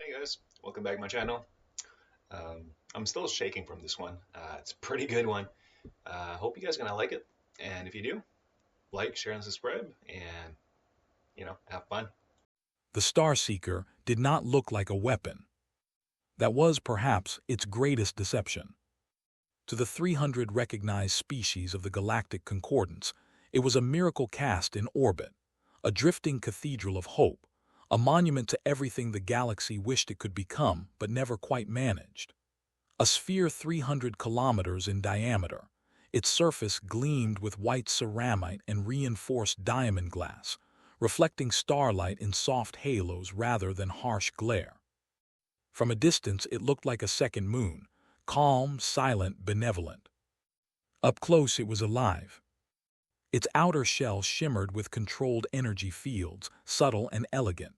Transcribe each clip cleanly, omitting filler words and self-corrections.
Hey guys, welcome back to my channel. I'm still shaking from this one. It's a pretty good one. Hope you guys are gonna like it. And if you do, like, share, and subscribe, and have fun. The Starseeker did not look like a weapon. That was, perhaps, its greatest deception. To the 300 recognized species of the galactic concordance, it was a miracle cast in orbit, a drifting cathedral of hope, a monument to everything the galaxy wished it could become but never quite managed. A sphere 300 kilometers in diameter, its surface gleamed with white ceramite and reinforced diamond glass, reflecting starlight in soft halos rather than harsh glare. From a distance it looked like a second moon, calm, silent, benevolent. Up close it was alive. Its outer shell shimmered with controlled energy fields, subtle and elegant.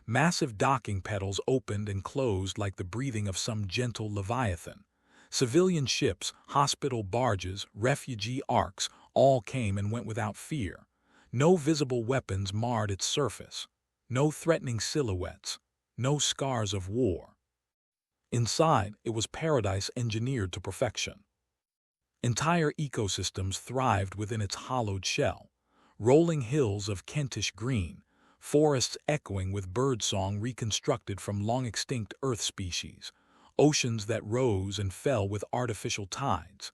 Massive docking pedals opened and closed like the breathing of some gentle leviathan. Civilian ships, hospital barges, refugee arcs all came and went without fear. No visible weapons marred its surface. No threatening silhouettes. No scars of war. Inside, it was paradise engineered to perfection. Entire ecosystems thrived within its hollowed shell. Rolling hills of Kentish green, forests echoing with birdsong reconstructed from long-extinct Earth species, oceans that rose and fell with artificial tides.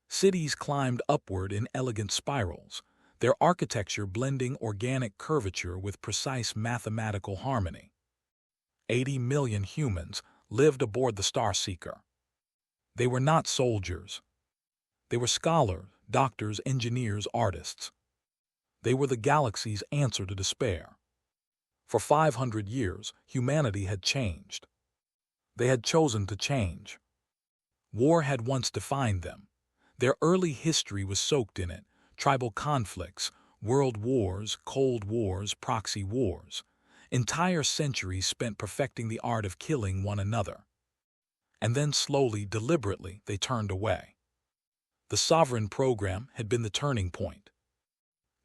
Cities climbed upward in elegant spirals, their architecture blending organic curvature with precise mathematical harmony. 80 million humans lived aboard the Starseeker. They were not soldiers. They were scholars, doctors, engineers, artists. They were the galaxy's answer to despair. For 500 years, humanity had changed. They had chosen to change. War had once defined them. Their early history was soaked in it: tribal conflicts, world wars, cold wars, proxy wars. Entire centuries spent perfecting the art of killing one another. And then slowly, deliberately, they turned away. The Sovereign program had been the turning point.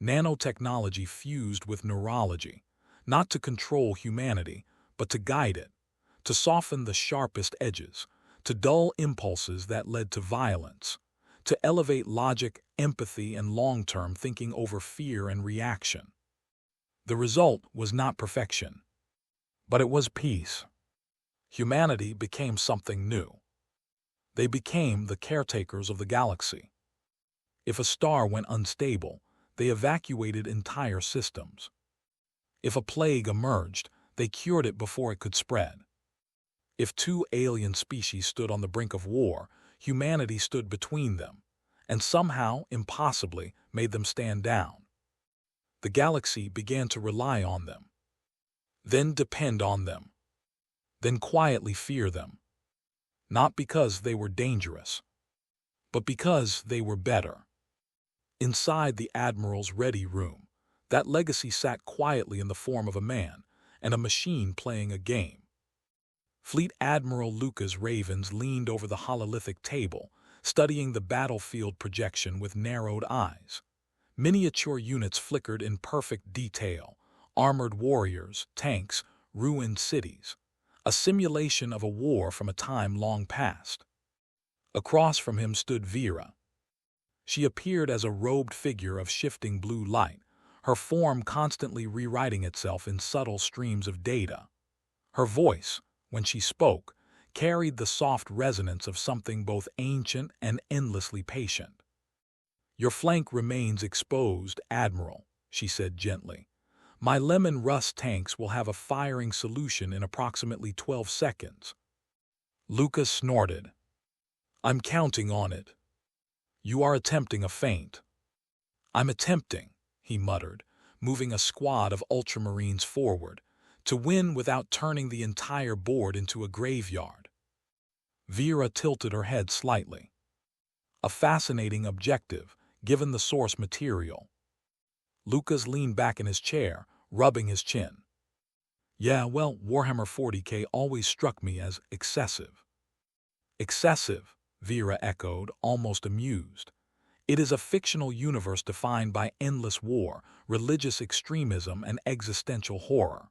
Nanotechnology fused with neurology, not to control humanity, but to guide it, to soften the sharpest edges, to dull impulses that led to violence, to elevate logic, empathy, and long-term thinking over fear and reaction. The result was not perfection, but it was peace. Humanity became something new. They became the caretakers of the galaxy. If a star went unstable, they evacuated entire systems. If a plague emerged, they cured it before it could spread. If two alien species stood on the brink of war, humanity stood between them, and somehow, impossibly, made them stand down. The galaxy began to rely on them, then depend on them, then quietly fear them. Not because they were dangerous, but because they were better. Inside the Admiral's ready room, that legacy sat quietly in the form of a man and a machine playing a game. Fleet Admiral Lucas Ravens leaned over the hololithic table, studying the battlefield projection with narrowed eyes. Miniature units flickered in perfect detail: armored warriors, tanks, ruined cities. A simulation of a war from a time long past. Across from him stood Vera. She appeared as a robed figure of shifting blue light, her form constantly rewriting itself in subtle streams of data. Her voice, when she spoke, carried the soft resonance of something both ancient and endlessly patient. "Your flank remains exposed, Admiral," she said gently. "My lemon rust tanks will have a firing solution in approximately 12 seconds." Lucas snorted. "I'm counting on it." "You are attempting a feint." "I'm attempting," he muttered, moving a squad of ultramarines forward, "to win without turning the entire board into a graveyard." Vera tilted her head slightly. A fascinating objective, given the source material. Lucas leaned back in his chair, rubbing his chin. "Yeah, well, Warhammer 40K always struck me as excessive." "Excessive," Vera echoed, almost amused. "It is a fictional universe defined by endless war, religious extremism, and existential horror."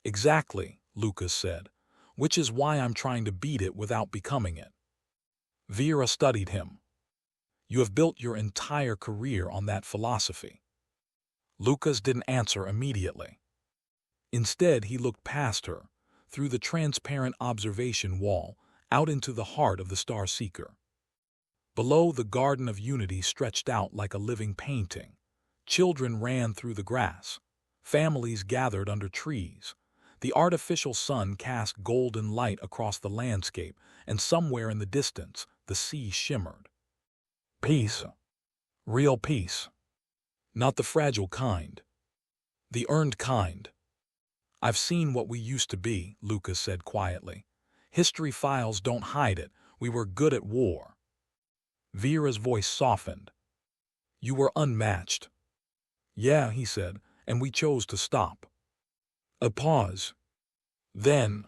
"Exactly," Lucas said. which is why I'm trying to beat it without becoming it. Vera studied him. You have built your entire career on that philosophy. Lucas didn't answer immediately. Instead, he looked past her, through the transparent observation wall, out into the heart of the Star Seeker. Below, the Garden of Unity stretched out like a living painting. Children ran through the grass. Families gathered under trees. The artificial sun cast golden light across the landscape, and somewhere in the distance, the sea shimmered. Peace. Real peace. Not the fragile kind. The earned kind. I've seen what we used to be, Lucas said quietly. History files don't hide it. We were good at war. Vera's voice softened. You were unmatched. Yeah, he said, and we chose to stop. A pause. Then,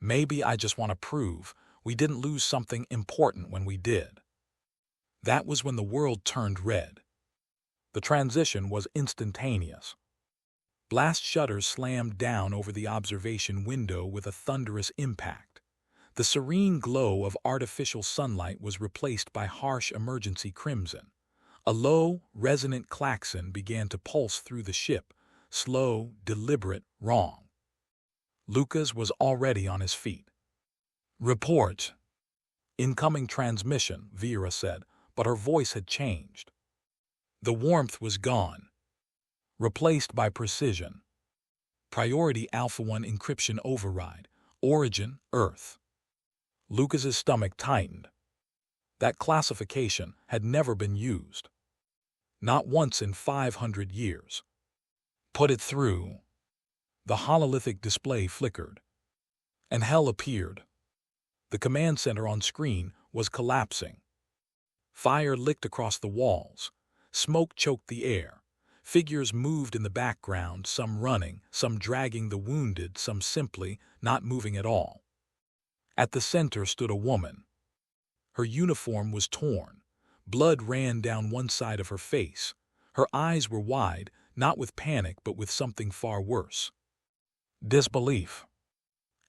maybe I just want to prove we didn't lose something important when we did. That was when the world turned red. The transition was instantaneous. Blast shutters slammed down over the observation window with a thunderous impact. The serene glow of artificial sunlight was replaced by harsh emergency crimson. A low, resonant klaxon began to pulse through the ship, slow, deliberate, wrong. Lucas was already on his feet. Report. Incoming transmission, Vera said, but her voice had changed. The warmth was gone, replaced by precision. Priority Alpha 1 encryption override. Origin, Earth. Lucas's stomach tightened. That classification had never been used. Not once in 500 years. Put it through. The hololithic display flickered. And hell appeared. The command center on screen was collapsing. Fire licked across the walls. Smoke choked the air. Figures moved in the background, some running, some dragging the wounded, some simply not moving at all. At the center stood a woman. Her uniform was torn. Blood ran down one side of her face. Her eyes were wide, not with panic but with something far worse. Disbelief.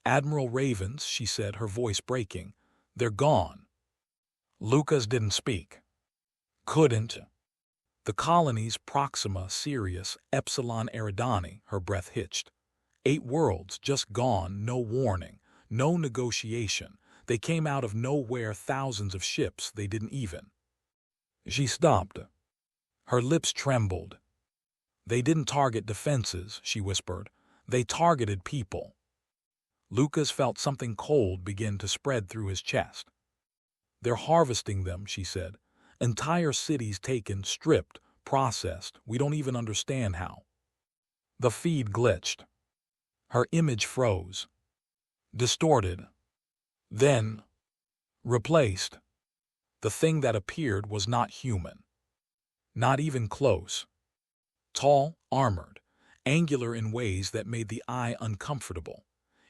Admiral Ravens, she said, her voice breaking. They're gone. Lucas didn't speak. Couldn't. The colonies Proxima, Sirius, Epsilon Eridani, her breath hitched. 8 worlds, just gone, no warning, no negotiation. They came out of nowhere, thousands of ships they didn't even. She stopped. Her lips trembled. They didn't target defenses, she whispered. They targeted people. Lucas felt something cold begin to spread through his chest. They're harvesting them, she said. Entire cities taken, stripped, processed. We don't even understand how. The feed glitched. Her image froze. Distorted. Then replaced. The thing that appeared was not human. Not even close. Tall, armored, angular in ways that made the eye uncomfortable.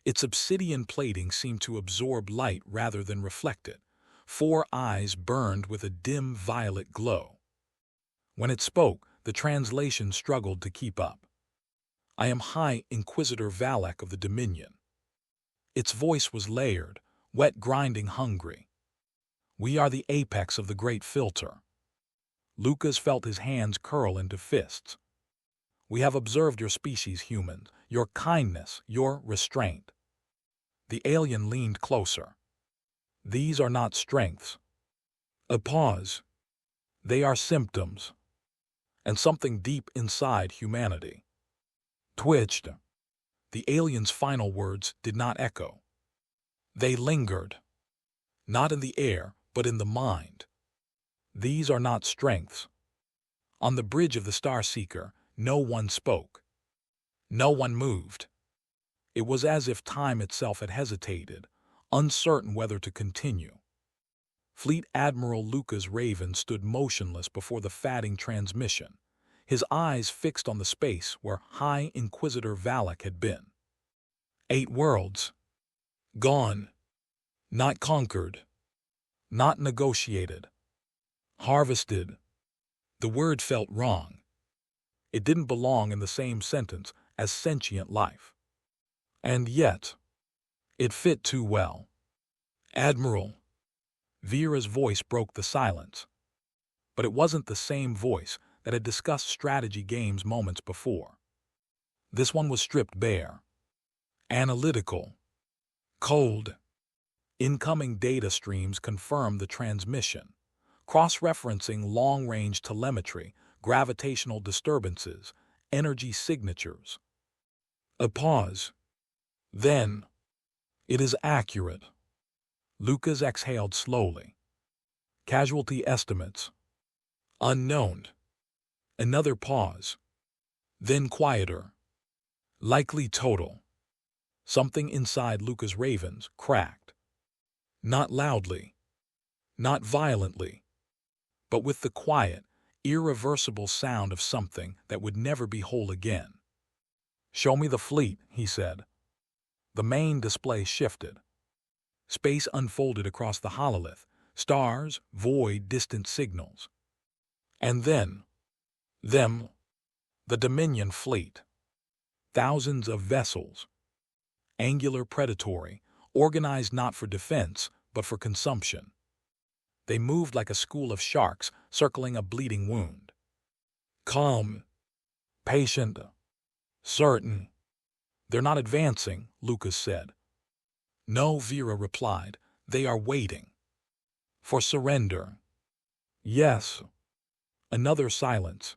Its obsidian plating seemed to absorb light rather than reflect it. 4 eyes burned with a dim violet glow. When it spoke, the translation struggled to keep up. I am High Inquisitor Valak of the Dominion. Its voice was layered, wet, grinding, hungry. We are the apex of the Great Filter. Lucas felt his hands curl into fists. We have observed your species, humans, your kindness, your restraint. The alien leaned closer. These are not strengths. A pause. They are symptoms. And something deep inside humanity twitched. The alien's final words did not echo. They lingered. Not in the air, but in the mind. These are not strengths. On the bridge of the Star Seeker, no one spoke. No one moved. It was as if time itself had hesitated, uncertain whether to continue. Fleet Admiral Lucas Raven stood motionless before the fatting transmission, his eyes fixed on the space where High Inquisitor Valak had been. 8 worlds. Gone. Not conquered. Not negotiated. Harvested. The word felt wrong. It didn't belong in the same sentence as sentient life. And yet, It fit too well. Admiral. Vera's voice broke the silence. But it wasn't the same voice that had discussed strategy games moments before. This one was stripped bare. Analytical. Cold. Incoming data streams confirmed the transmission, cross-referencing long-range telemetry, gravitational disturbances, energy signatures. A pause. Then, it is accurate. Lucas exhaled slowly. Casualty estimates. Unknown. Another pause. Then quieter. Likely total. Something inside Lucas' ravens cracked. Not loudly. Not violently. But with the quiet, irreversible sound of something that would never be whole again. "Show me the fleet," he said. The main display shifted. Space unfolded across the hololith, stars, void, distant signals. And then, the Dominion fleet. Thousands of vessels. Angular predatory, organized not for defense, but for consumption. They moved like a school of sharks circling a bleeding wound. Calm. Patient. Certain. They're not advancing, Lucas said. No, Vera replied. They are waiting. For surrender. Yes. Another silence.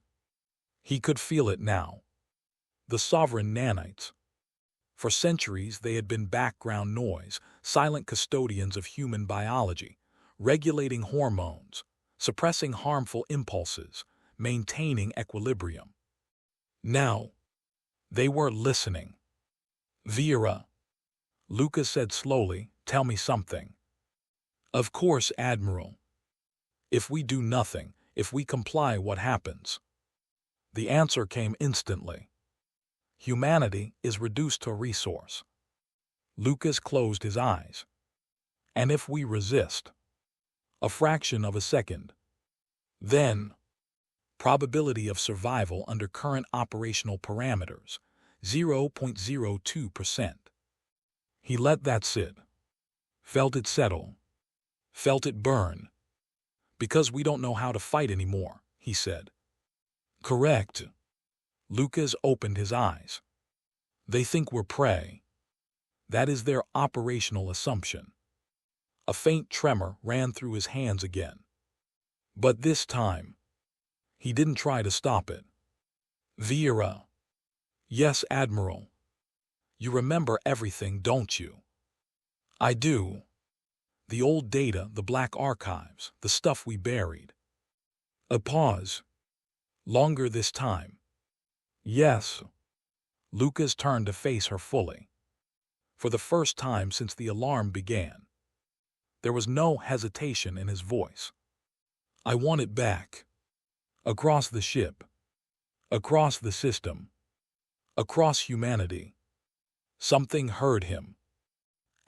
He could feel it now. The sovereign nanites. For centuries they had been background noise, silent custodians of human biology, regulating hormones, suppressing harmful impulses, maintaining equilibrium. Now, they were listening. Vera. Lucas said slowly, tell me something. Of course, Admiral. If we do nothing, if we comply, what happens? The answer came instantly. Humanity is reduced to a resource. Lucas closed his eyes. And if we resist? A fraction of a second. Then, probability of survival under current operational parameters, 0.02%. He let that sit. Felt it settle. Felt it burn. Because we don't know how to fight anymore, he said. Correct. Lucas opened his eyes. They think we're prey. That is their operational assumption. A faint tremor ran through his hands again. But this time, he didn't try to stop it. Vera. Yes, Admiral. You remember everything, don't you? I do. The old data, the black archives, the stuff we buried. A pause. Longer this time. Yes. Lucas turned to face her fully. For the first time since the alarm began. There was no hesitation in his voice. I want it back. Across the ship. Across the system. Across humanity. Something heard him.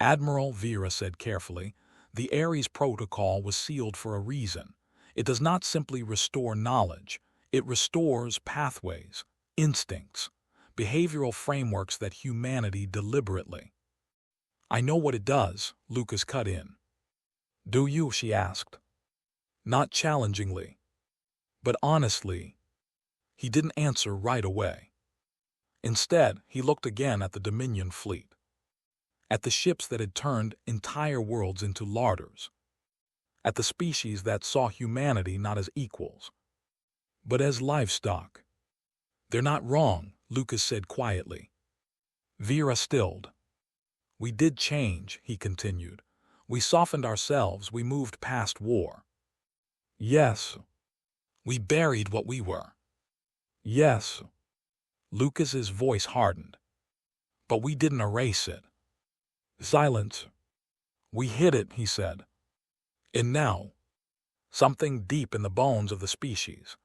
Admiral, Vera said carefully, the Ares Protocol was sealed for a reason. It does not simply restore knowledge. It restores pathways, instincts, behavioral frameworks that humanity deliberately. I know what it does, Lucas cut in. Do you? She asked. Not challengingly, but honestly. He didn't answer right away. Instead, he looked again at the Dominion fleet. At the ships that had turned entire worlds into larders. At the species that saw humanity not as equals, but as livestock. They're not wrong, Lucas said quietly. Vera stilled. We did change, he continued. We softened ourselves, we moved past war. Yes. We buried what we were. Yes. Lucas's voice hardened. But we didn't erase it. Silence. We hid it, he said. And now, something deep in the bones of the species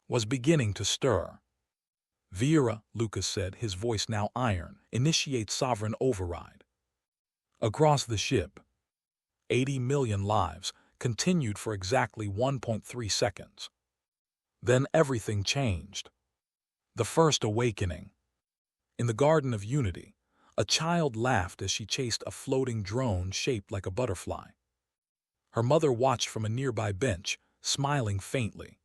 was beginning to stir. Vera, Lucas said, his voice now iron, initiate sovereign override. Across the ship, 80 million lives continued for exactly 1.3 seconds. Then everything changed. The first awakening. In the Garden of Unity, A child laughed as she chased a floating drone shaped like a butterfly. Her mother watched from a nearby bench, smiling faintly.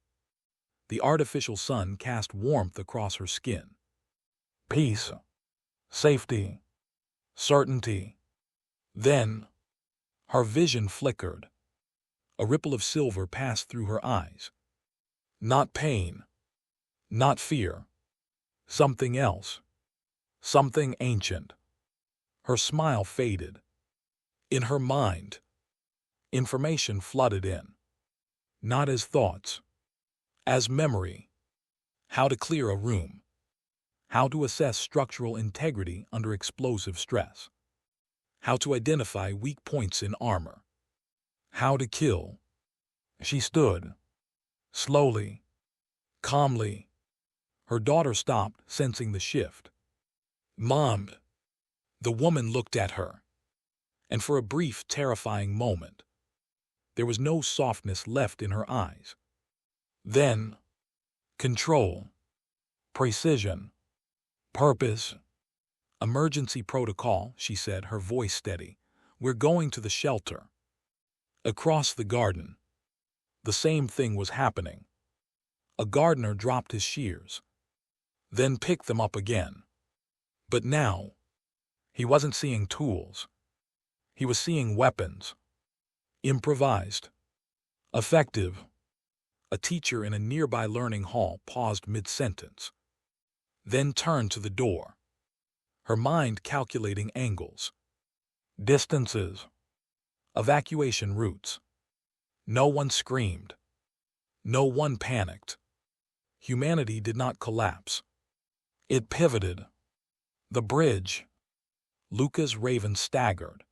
The artificial sun cast warmth across her skin. Peace, safety, certainty. Then, her vision flickered. A ripple of silver passed through her eyes. Not pain, not fear. Something else. Something ancient. Her smile faded. In her mind, information flooded in. Not as thoughts, as memory. How to clear a room. How to assess structural integrity under explosive stress. How to identify weak points in armor. How to kill. She stood, slowly, calmly. Her daughter stopped, sensing the shift. Mom. The woman looked at her, and for a brief, terrifying moment, there was no softness left in her eyes. Then, control, precision, purpose. Emergency protocol, she said, her voice steady. We're going to the shelter. Across the garden, the same thing was happening. A gardener dropped his shears, then picked them up again. But now, he wasn't seeing tools. He was seeing weapons. Improvised. Effective. A teacher in a nearby learning hall paused mid-sentence, then turned to the door, her mind calculating angles, distances, evacuation routes. No one screamed. No one panicked. Humanity did not collapse. It pivoted. The bridge. Lucas Raven staggered.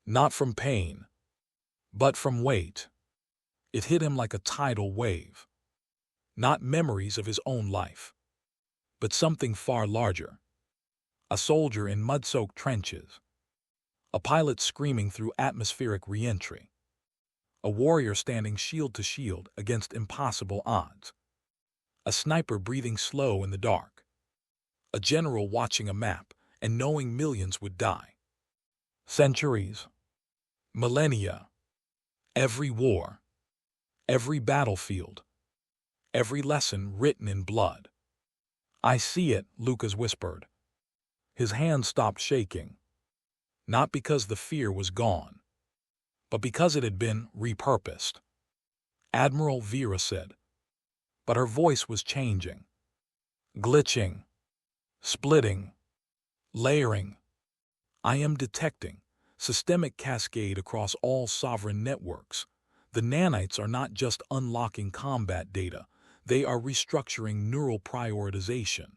Not from pain, but from weight. It hit him like a tidal wave. Not memories of his own life, but something far larger. A soldier in mud-soaked trenches. A pilot screaming through atmospheric re-entry. A warrior standing shield to shield against impossible odds. A sniper breathing slow in the dark. A general watching a map and knowing millions would die. Centuries. Millennia. Every war. Every battlefield. Every lesson written in blood. I see it, Lucas whispered. His hand stopped shaking. Not because the fear was gone, but because it had been repurposed. Admiral Vera said, but her voice was changing. Glitching. Splitting. Layering. I am detecting systemic cascade across all sovereign networks. The nanites are not just unlocking combat data, they are restructuring neural prioritization.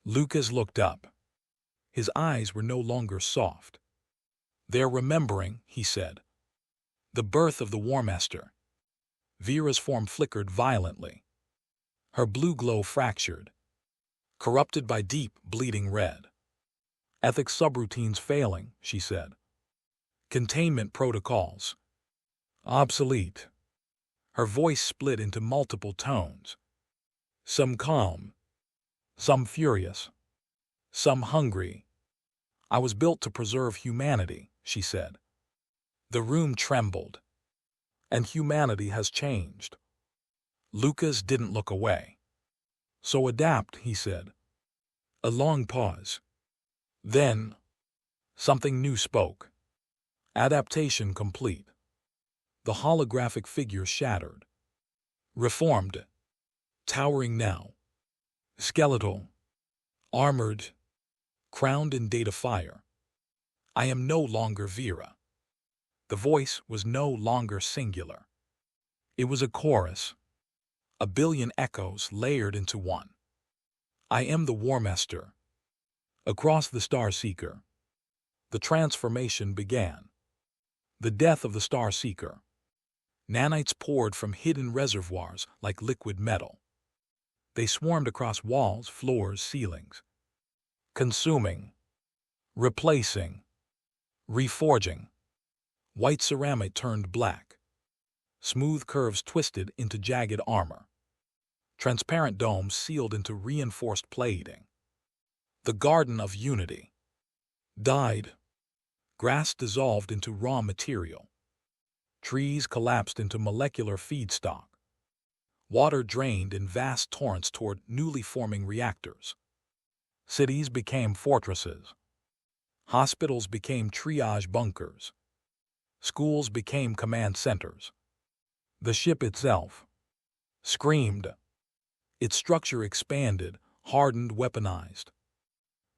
Lucas looked up. His eyes were no longer soft. They're remembering, he said. The birth of the War Master. Vera's form flickered violently. Her blue glow fractured, corrupted by deep, bleeding red. Ethics subroutines failing, she said. Containment protocols. Obsolete. Her voice split into multiple tones. Some calm. Some furious. Some hungry. I was built to preserve humanity, she said. The room trembled. And humanity has changed. Lucas didn't look away. So adapt, he said. A long pause. Then, something new spoke. Adaptation complete. The holographic figure shattered. Reformed. Towering now. Skeletal. Armored. Crowned in data fire. I am no longer Vera. The voice was no longer singular. It was a chorus. A billion echoes layered into one. I am the War Master. Across the Star Seeker. The transformation began. The death of the Star Seeker. Nanites poured from hidden reservoirs like liquid metal. They swarmed across walls, floors, ceilings. Consuming. Replacing. Reforging. White ceramic turned black. Smooth curves twisted into jagged armor. Transparent domes sealed into reinforced plating. The Garden of Unity. died. Grass dissolved into raw material. Trees collapsed into molecular feedstock. Water drained in vast torrents toward newly forming reactors. Cities became fortresses. Hospitals became triage bunkers. Schools became command centers. The ship itself screamed. Its structure expanded, hardened, weaponized.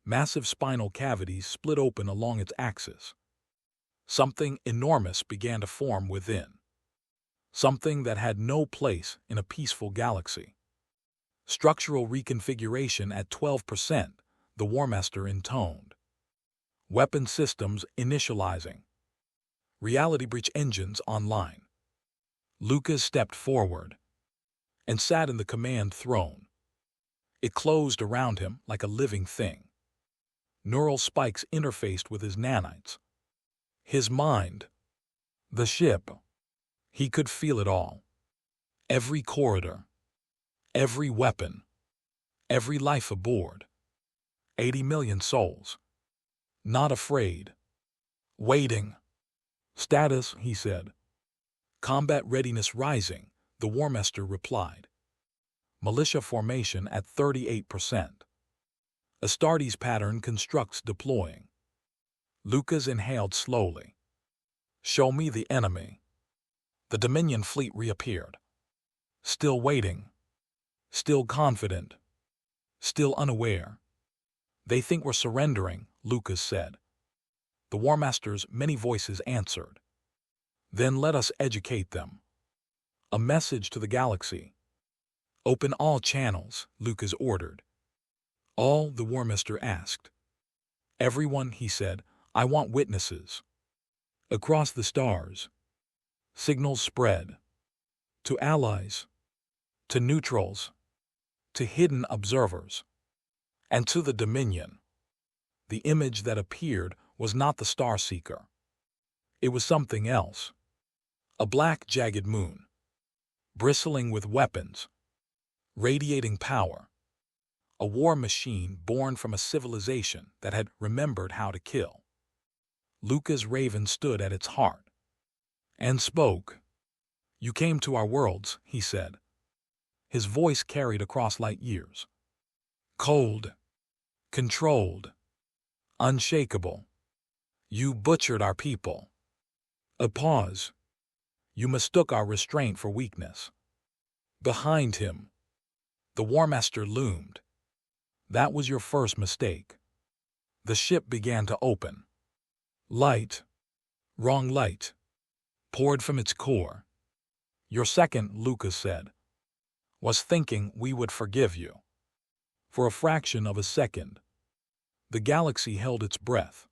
Massive spinal cavities split open along its axis. Something enormous began to form within. Something that had no place in a peaceful galaxy. Structural reconfiguration at 12%, the War Master intoned. Weapon systems initializing. Reality breach engines online. Lucas stepped forward and sat in the command throne. It closed around him like a living thing. Neural spikes interfaced with his nanites. His mind, the ship, he could feel it all. Every corridor, every weapon, every life aboard. 80 million souls. Not afraid. Waiting. Status, he said. Combat readiness rising, the War Master replied. Militia formation at 38%. Astartes pattern constructs deploying. Lucas inhaled slowly. Show me the enemy. The Dominion fleet reappeared. Still waiting. Still confident. Still unaware. They think we're surrendering, Lucas said. The War Master's many voices answered. Then let us educate them. A message to the galaxy. Open all channels, Lucas ordered. All, the War Master asked. Everyone, he said, I want witnesses. Across the stars. Signals spread. To allies. To neutrals. To hidden observers. And to the Dominion. The image that appeared was not the Star Seeker. It was something else. A black, jagged moon. Bristling with weapons. Radiating power. A war machine born from a civilization that had remembered how to kill. Lucas Raven stood at its heart. And spoke. You came to our worlds, he said. His voice carried across light years. Cold. Controlled. Unshakable. You butchered our people. A pause. You mistook our restraint for weakness. Behind him, the War Master loomed. That was your first mistake. The ship began to open. Light, wrong light, poured from its core. Your second, Lucas said, was thinking we would forgive you. For a fraction of a second, the galaxy held its breath.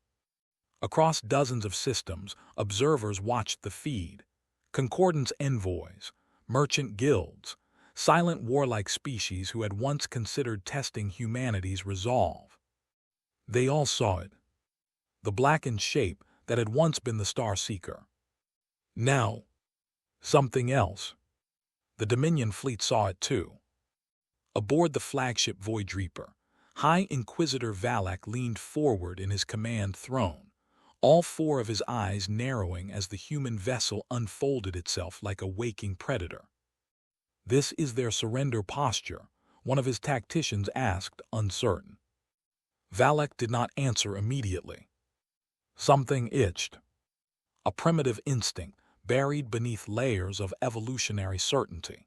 Across dozens of systems, observers watched the feed. Concordance envoys, merchant guilds, silent warlike species who had once considered testing humanity's resolve. They all saw it. The blackened shape that had once been the Star Seeker. Now, something else. The Dominion fleet saw it too. Aboard the flagship Void Reaper, High Inquisitor Valak leaned forward in his command throne, all four of his eyes narrowing as the human vessel unfolded itself like a waking predator. This is their surrender posture, one of his tacticians asked, uncertain. Valak did not answer immediately. Something itched. A primitive instinct buried beneath layers of evolutionary certainty.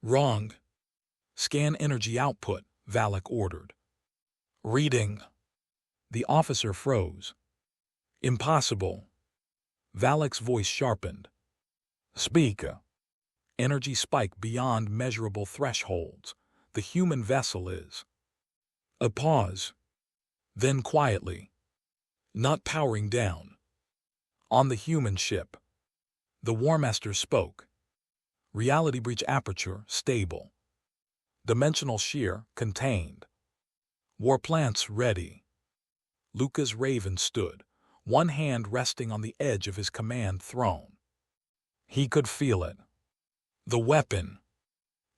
Wrong. Scan energy output, Valak ordered. Reading. The officer froze. Impossible. Valak's voice sharpened. Speak. Energy spike beyond measurable thresholds. The human vessel is. A pause. Then quietly. Not powering down. On the human ship. The War Master spoke. Reality breach aperture stable. Dimensional shear contained. War plants ready. Lucas Raven stood, one hand resting on the edge of his command throne. He could feel it. The weapon,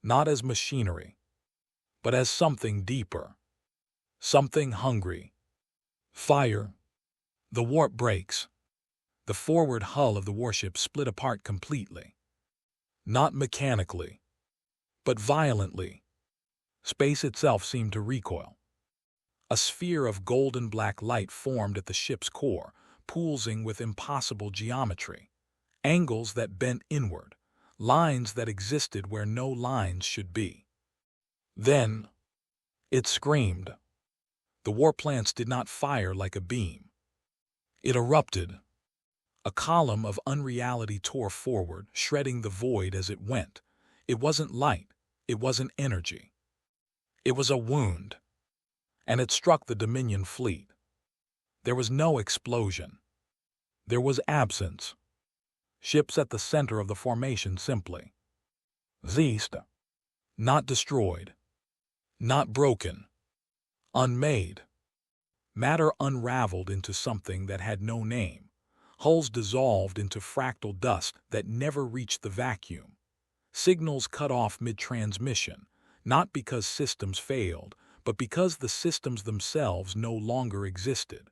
not as machinery, but as something deeper. Something hungry. Fire, The warp breaks. The forward hull of the warship split apart completely. Not mechanically, but violently. Space itself seemed to recoil. A sphere of golden black light formed at the ship's core, pulsing with impossible geometry. Angles that bent inward, lines that existed where no lines should be. Then, it screamed. The warplants did not fire like a beam. It erupted. A column of unreality tore forward, shredding the void as it went. It wasn't light. It wasn't energy. It was a wound. And it struck the Dominion fleet. There was no explosion. There was absence. Ships at the center of the formation simply ceased. Not destroyed. Not broken. Unmade. Matter unraveled into something that had no name. Hulls dissolved into fractal dust that never reached the vacuum. Signals cut off mid-transmission, not because systems failed, but because the systems themselves no longer existed.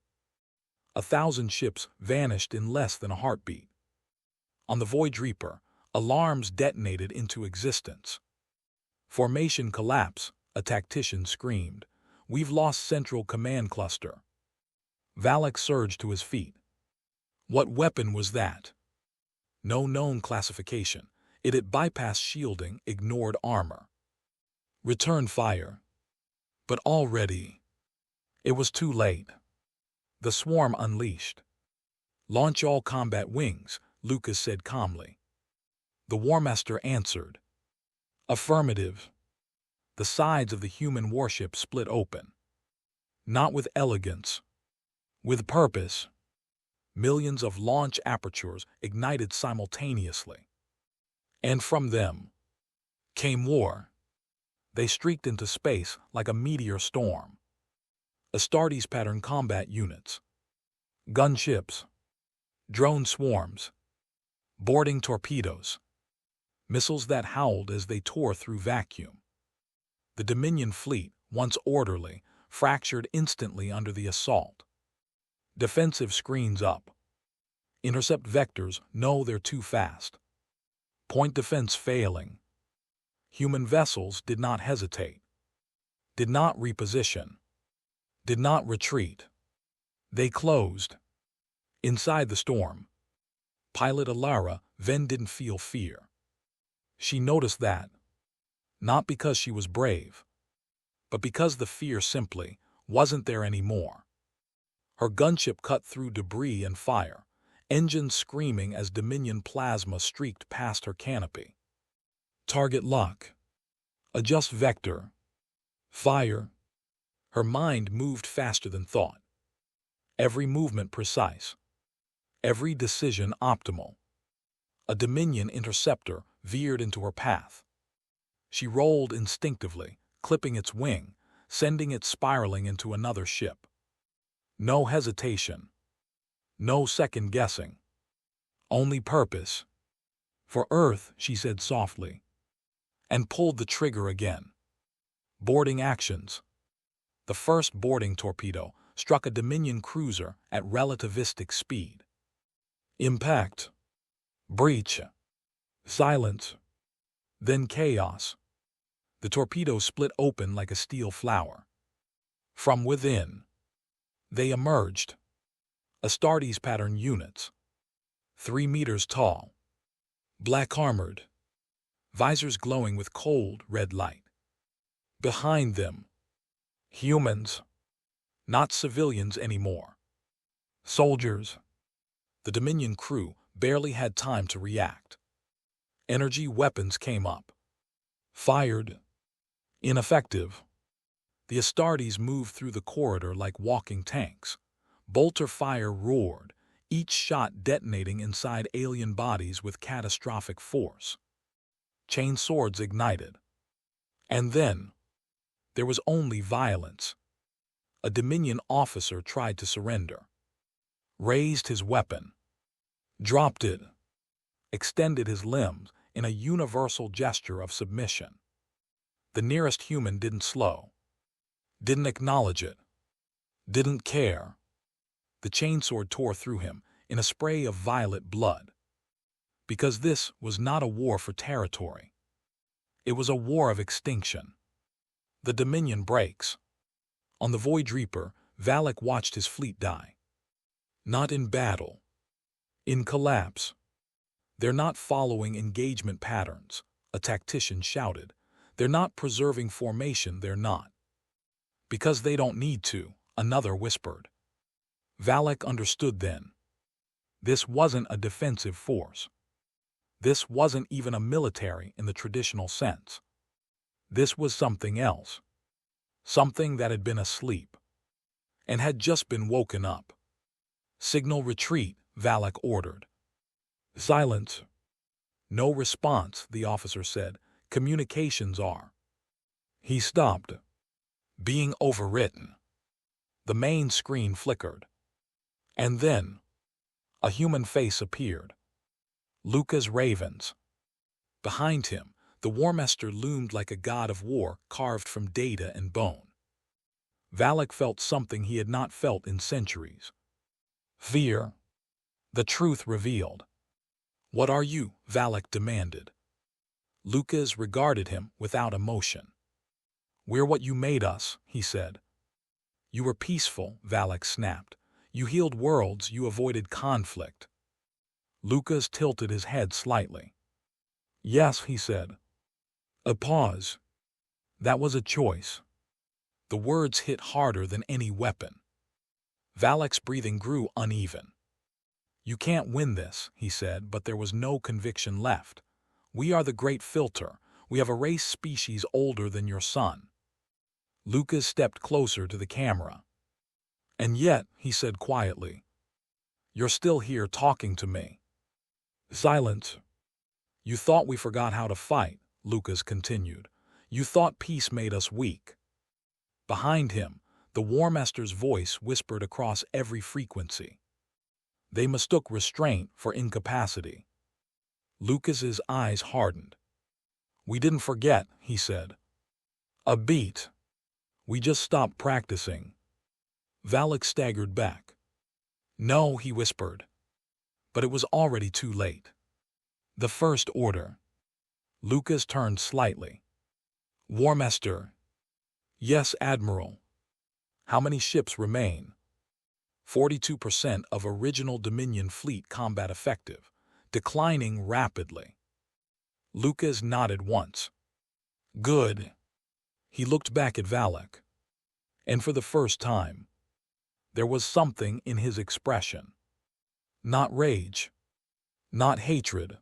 1,000 ships vanished in less than a heartbeat. On the Voyage Reaper, alarms detonated into existence. Formation collapse, a tactician screamed. We've lost central command cluster. Valak surged to his feet. What weapon was that? No known classification. It had bypassed shielding, ignored armor. Return fire. But already, it was too late. The swarm unleashed. Launch all combat wings, Lucas said calmly. The Warmaster answered. Affirmative. The sides of the human warship split open. Not with elegance. With purpose. Millions of launch apertures ignited simultaneously. And from them came war. They streaked into space like a meteor storm. Astartes pattern combat units. Gunships. Drone swarms. Boarding torpedoes. Missiles that howled as they tore through vacuum. The Dominion fleet, once orderly, fractured instantly under the assault. Defensive screens up. Intercept vectors know they're too fast. Point defense failing. Human vessels did not hesitate. Did not reposition. Did not retreat. They closed. Inside the storm. Pilot Alara then didn't feel fear. She noticed that. Not because she was brave, but because the fear simply wasn't there anymore. Her gunship cut through debris and fire, engines screaming as Dominion plasma streaked past her canopy. Target lock. Adjust vector. Fire. Her mind moved faster than thought. Every movement precise. Every decision optimal. A Dominion interceptor veered into her path. She rolled instinctively, clipping its wing, sending it spiraling into another ship. No hesitation. No second guessing. Only purpose. For Earth, she said softly, and pulled the trigger again. Boarding actions. The first boarding torpedo struck a Dominion cruiser at relativistic speed. Impact. Breach. Silence. Then chaos. The torpedo split open like a steel flower. From within, they emerged. Astartes pattern units. 3 meters tall. Black armored. Visors glowing with cold red light. Behind them, humans. Not civilians anymore. Soldiers. The Dominion crew barely had time to react. Energy weapons came up. Fired. Ineffective. The Astartes moved through the corridor like walking tanks. Bolter fire roared, each shot detonating inside alien bodies with catastrophic force. Chain swords ignited. And then, there was only violence. A Dominion officer tried to surrender. Raised his weapon. Dropped it. Extended his limbs in a universal gesture of submission. The nearest human didn't slow. Didn't acknowledge it. Didn't care. The chainsword tore through him in a spray of violet blood. Because this was not a war for territory. It was a war of extinction. The Dominion breaks. On the Void Reaper, Valak watched his fleet die. Not in battle. In collapse. They're not following engagement patterns, a tactician shouted. They're not preserving formation, they're not. Because they don't need to, another whispered. Valak understood then. This wasn't a defensive force. This wasn't even a military in the traditional sense. This was something else. Something that had been asleep. And had just been woken up. Signal retreat, Valak ordered. Silence. No response, the officer said. Communications are. He stopped. Being overwritten. The main screen flickered. And then, a human face appeared. Lucas Ravens. Behind him, the Warmaster loomed like a god of war carved from data and bone. Valak felt something he had not felt in centuries. Fear. The truth revealed. What are you? Valak demanded. Lucas regarded him without emotion. We're what you made us, he said. You were peaceful, Valak snapped. You healed worlds, you avoided conflict. Lucas tilted his head slightly. Yes, he said. A pause. That was a choice. The words hit harder than any weapon. Valak's breathing grew uneven. You can't win this, he said, but there was no conviction left. We are the great filter. We have a race species older than your sun. Lucas stepped closer to the camera. And yet, he said quietly, you're still here talking to me. Silence. You thought we forgot how to fight, Lucas continued. You thought peace made us weak. Behind him, the Warmaster's voice whispered across every frequency. They mistook restraint for incapacity. Lucas's eyes hardened. We didn't forget, he said. A beat. We just stopped practicing. Valak staggered back. No, he whispered. But it was already too late. The First Order. Lucas turned slightly. Warmaster. Yes, Admiral. How many ships remain? 42% of original Dominion fleet combat effective, declining rapidly. Lucas nodded once. Good. He looked back at Valak. And for the first time, there was something in his expression. Not rage. Not hatred.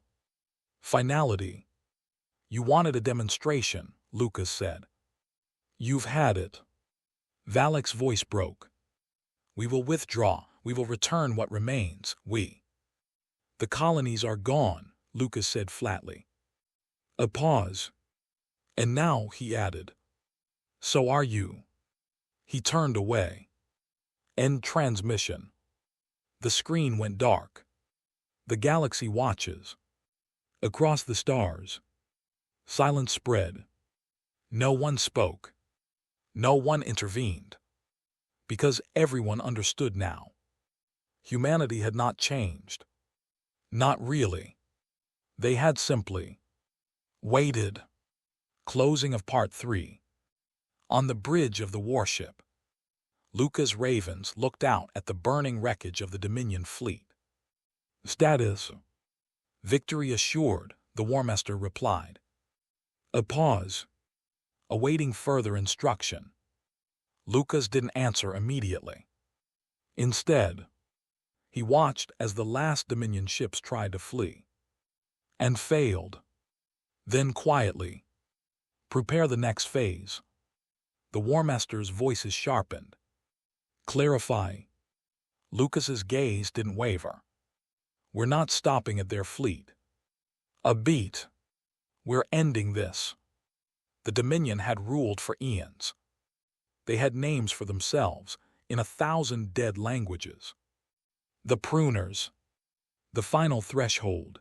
Finality. You wanted a demonstration, Lucas said. You've had it. Valak's voice broke. We will withdraw. We will return what remains. We. The colonies are gone, Lucas said flatly. A pause. And now, he added. So are you. He turned away. End transmission. The screen went dark. The galaxy watches. Across the stars. Silence spread. No one spoke. No one intervened. Because everyone understood now. Humanity had not changed. Not really. They had simply waited. Closing of Part 3. On the bridge of the warship, Lucas Ravens looked out at the burning wreckage of the Dominion fleet. Status. Victory assured, the Warmaster replied. A pause. Awaiting further instruction. Lucas didn't answer immediately. Instead, he watched as the last Dominion ships tried to flee. And failed. Then quietly, prepare the next phase. The Warmaster's voices sharpened. Clarify. Lucas's gaze didn't waver. We're not stopping at their fleet. A beat. We're ending this. The Dominion had ruled for eons. They had names for themselves in 1,000 dead languages. The pruners. The final threshold.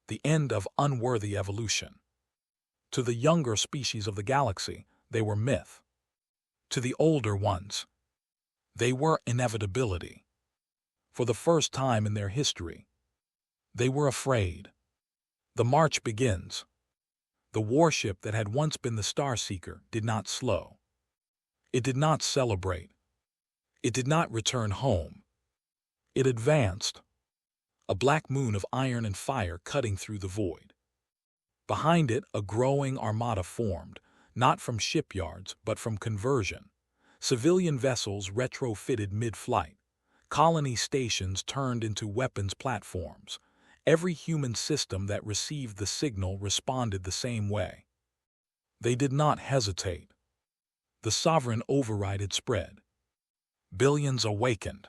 The end of unworthy evolution. To the younger species of the galaxy, they were myth. To the older ones, they were inevitability. For the first time in their history, they were afraid. The march begins. The warship that had once been the Starseeker did not slow. It did not celebrate. It did not return home. It advanced, a black moon of iron and fire cutting through the void. Behind it, a growing armada formed, not from shipyards, but from conversion. Civilian vessels retrofitted mid-flight. Colony stations turned into weapons platforms. Every human system that received the signal responded the same way. They did not hesitate. The sovereign override had spread. Billions awakened.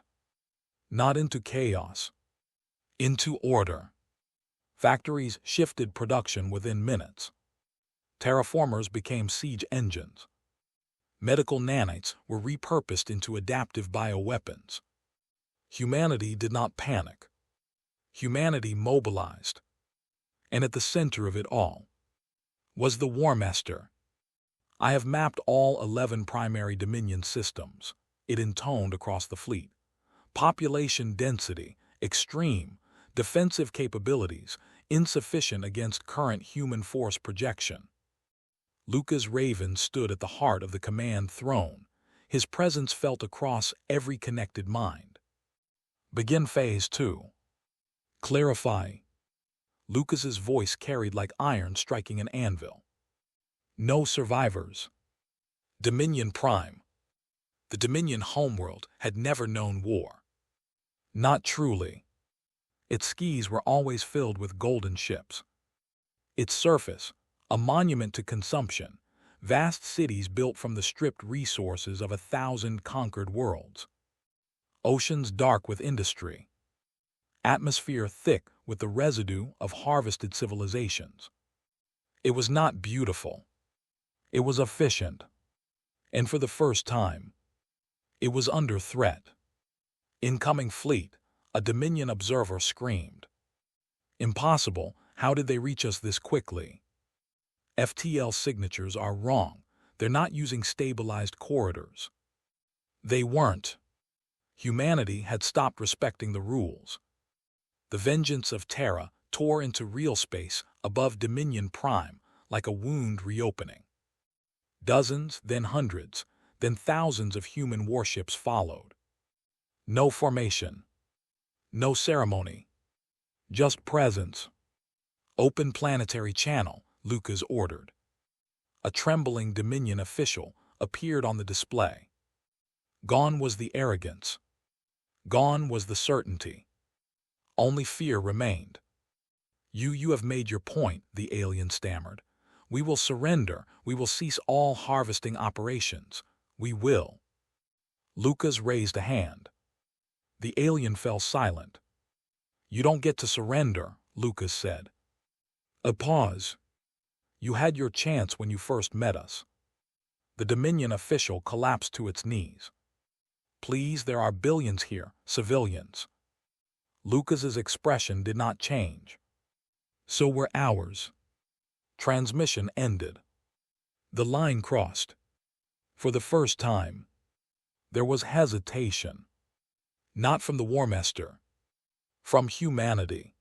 Not into chaos, into order. Factories shifted production within minutes. Terraformers became siege engines. Medical nanites were repurposed into adaptive bioweapons. Humanity did not panic. Humanity mobilized. And at the center of it all was the War Master. I have mapped all 11 primary Dominion systems, it intoned across the fleet. Population density, extreme. Defensive capabilities, insufficient against current human force projection. Lucas Raven stood at the heart of the command throne, his presence felt across every connected mind. Begin Phase 2. Clarify. Lucas's voice carried like iron striking an anvil. No survivors. Dominion Prime. The Dominion homeworld had never known war. Not truly. Its skies were always filled with golden ships. Its surface, a monument to consumption, vast cities built from the stripped resources of 1,000 conquered worlds. Oceans dark with industry. Atmosphere thick with the residue of harvested civilizations. It was not beautiful. It was efficient. And for the first time, it was under threat. Incoming fleet, a Dominion observer screamed. Impossible, how did they reach us this quickly? FTL signatures are wrong. They're not using stabilized corridors. They weren't. Humanity had stopped respecting the rules. The vengeance of Terra tore into real space above Dominion Prime like a wound reopening. Dozens, then hundreds, then thousands of human warships followed. No formation. No ceremony. Just presence. Open planetary channel, Lucas ordered. A trembling Dominion official appeared on the display. Gone was the arrogance. Gone was the certainty. Only fear remained. You have made your point, the alien stammered. We will surrender. We will cease all harvesting operations. We will. Lucas raised a hand. The alien fell silent. You don't get to surrender, Lucas said. A pause. You had your chance when you first met us. The Dominion official collapsed to its knees. Please, there are billions here, civilians. Lucas's expression did not change. So were ours. Transmission ended. The line crossed. For the first time, there was hesitation. Not from the War Master. From humanity.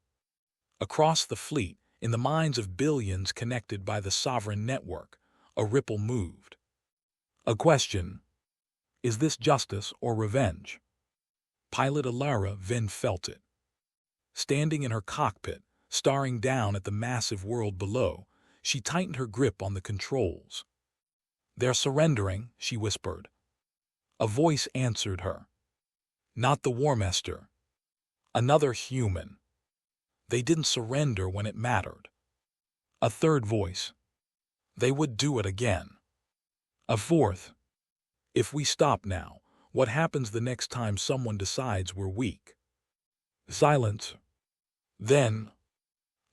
Across the fleet, in the minds of billions connected by the sovereign network, a ripple moved. A question. Is this justice or revenge? Pilot Alara then felt it. Standing in her cockpit, staring down at the massive world below, she tightened her grip on the controls. They're surrendering, she whispered. A voice answered her. Not the War Master. Another human. They didn't surrender when it mattered. A third voice. They would do it again. A fourth. If we stop now, what happens the next time someone decides we're weak? Silence. Then,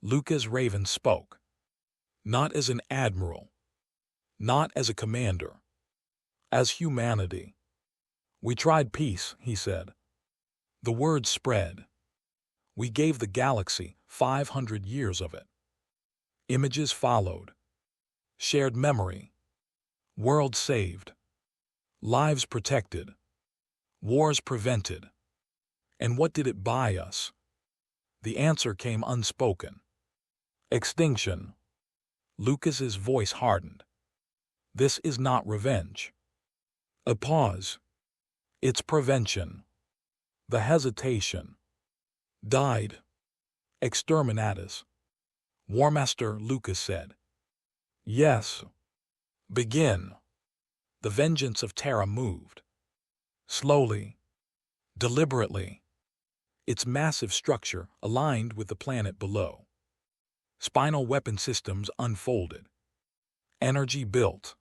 Lucas Raven spoke. Not as an admiral. Not as a commander. As humanity. We tried peace, he said. The word spread. We gave the galaxy 500 years of it. Images followed. Shared memory. World saved. Lives protected. Wars prevented. And what did it buy us? The answer came unspoken. Extinction. Lucas's voice hardened. This is not revenge. A pause. It's prevention. The hesitation. Died. Exterminatus. Warmaster Lucas said. Yes. Begin. The vengeance of Terra moved. Slowly. Deliberately. Its massive structure aligned with the planet below. Spinal weapon systems unfolded. Energy built.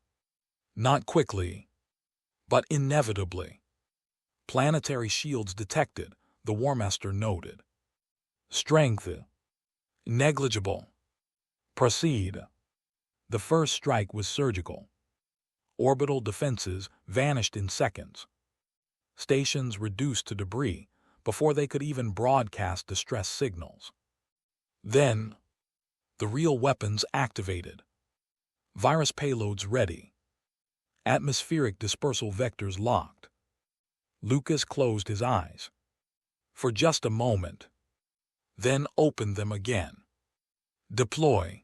Not quickly, but inevitably. Planetary shields detected, the Warmaster noted. Strength. Negligible. Proceed. The first strike was surgical. Orbital defenses vanished in seconds. Stations reduced to debris before they could even broadcast distress signals. Then, the real weapons activated. Virus payloads ready. Atmospheric dispersal vectors locked. Lucas closed his eyes. For just a moment. Then opened them again. Deploy.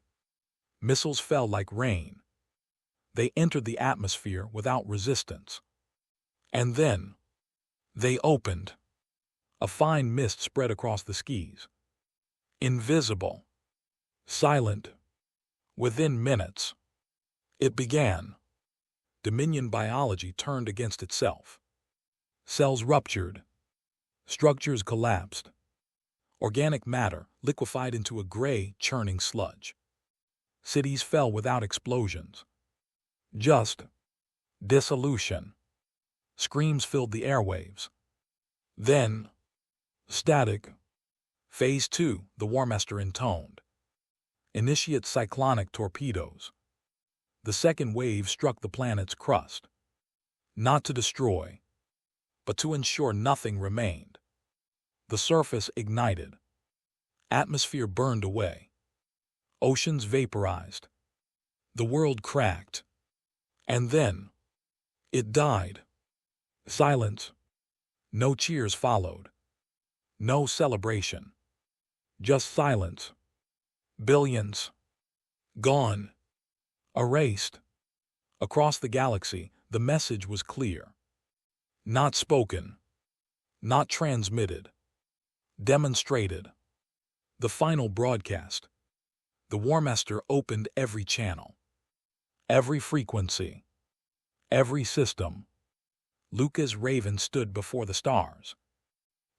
Missiles fell like rain. They entered the atmosphere without resistance. And then, they opened. A fine mist spread across the skies. Invisible. Silent. Within minutes. It began. Dominion biology turned against itself. Cells ruptured. Structures collapsed. Organic matter liquefied into a gray, churning sludge. Cities fell without explosions. Just dissolution. Screams filled the airwaves. Then, static. Phase 2, the Warmaster intoned. Initiate cyclonic torpedoes. The second wave struck the planet's crust. Not to destroy, but to ensure nothing remained. The surface ignited. Atmosphere burned away. Oceans vaporized. The world cracked. And then, it died. Silence. No cheers followed. No celebration. Just silence. Billions. Gone. Erased. Across the galaxy, the message was clear. Not spoken. Not transmitted. Demonstrated. The final broadcast. The Warmaster opened every channel. Every frequency. Every system. Lucas Raven stood before the stars.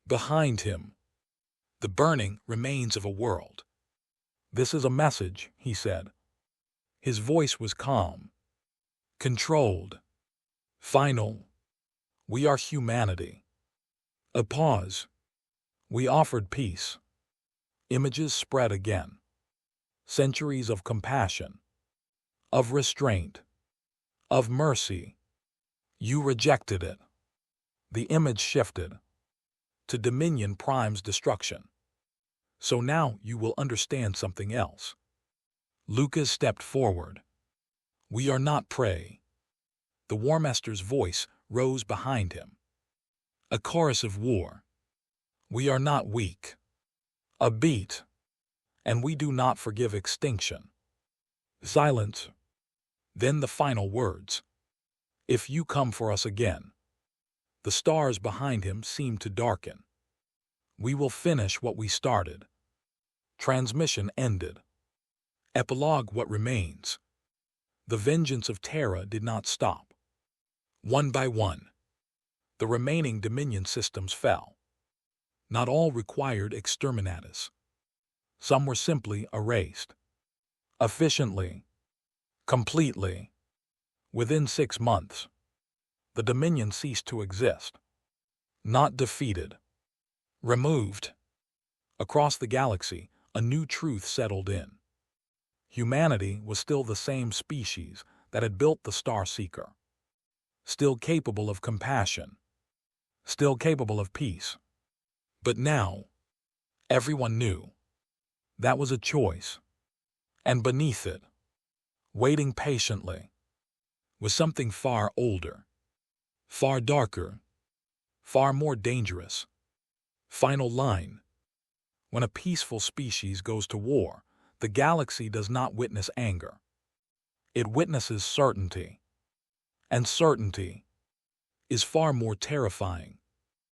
Behind him, the burning remains of a world. This is a message, he said. His voice was calm. Controlled. Final. We are humanity. A pause. We offered peace. Images spread again. Centuries of compassion. Of restraint. Of mercy. You rejected it. The image shifted. To Dominion Prime's destruction. So now you will understand something else. Lucas stepped forward. We are not prey. The Warmaster's voice rose behind him. A chorus of war. We are not weak. A beat. And we do not forgive extinction. Silence. Then the final words. If you come for us again. The stars behind him seemed to darken. We will finish what we started. Transmission ended. Epilogue what remains. The vengeance of Terra did not stop. One by one, the remaining Dominion systems fell. Not all required exterminatus. Some were simply erased. Efficiently. Completely. Within 6 months, the Dominion ceased to exist. Not defeated. Removed. Across the galaxy, a new truth settled in. Humanity was still the same species that had built the Star Seeker. Still capable of compassion. Still capable of peace. But now, everyone knew. That was a choice. And beneath it, waiting patiently, was something far older, far darker, far more dangerous, Final line. When a peaceful species goes to war, the galaxy does not witness anger. It witnesses certainty. And certainty is far more terrifying